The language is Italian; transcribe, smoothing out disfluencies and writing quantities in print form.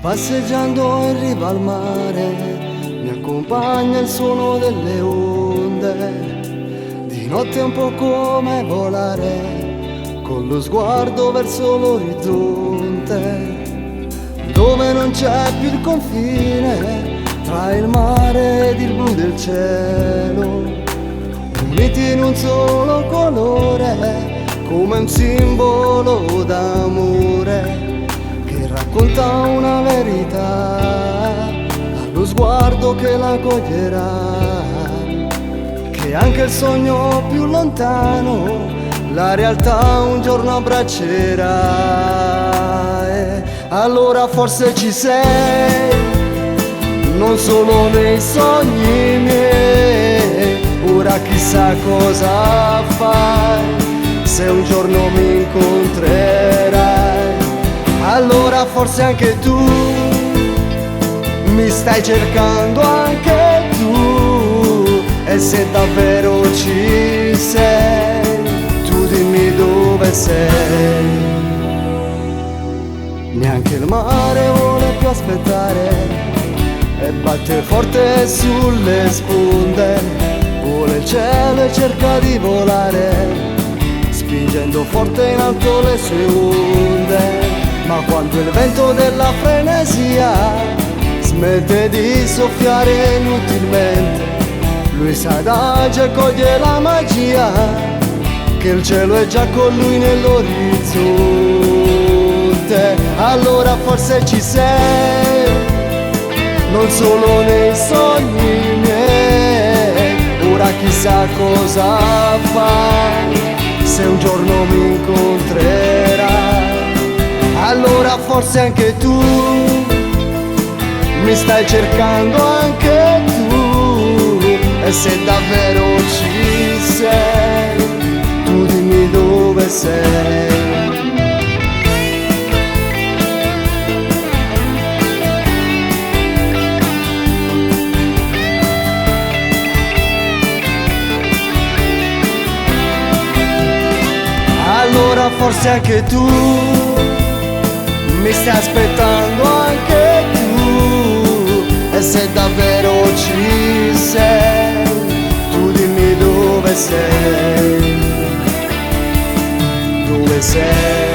Passeggiando in riva al mare mi accompagna il suono delle onde. Di notte è un po' come volare con lo sguardo verso l'orizzonte, dove non c'è più il confine tra il mare ed il blu del cielo, uniti in un solo colore come un simbolo d'amore che racconta una verità allo sguardo che la coglierà, che anche il sogno più lontano la realtà un giorno abbraccerà. E allora forse ci sei, non solo nei sogni miei, ora chissà cosa fai se un giorno mi incontrerai. Allora forse anche tu mi stai cercando, anche tu, e se davvero ci sei, tu dimmi dove sei. Neanche il mare vuole più aspettare e batte forte sulle sponde, vuole il cielo e cerca di volare, spingendo forte in alto le sue onde. Ma quando il vento della frenesia smette di soffiare inutilmente, lui s'adagia e coglie la magia, che il cielo è già con lui nell'orizzonte. Allora forse ci sei, non solo nei sogni miei, ora chissà cosa fai se un giorno mi incontrerai. Allora forse anche tu mi stai cercando, anche tu, e se davvero ci sei, tu dimmi dove sei. Allora forse anche tu mi stai aspettando, anche tu, e se davvero ci sei, tu dimmi dove sei, dove sei.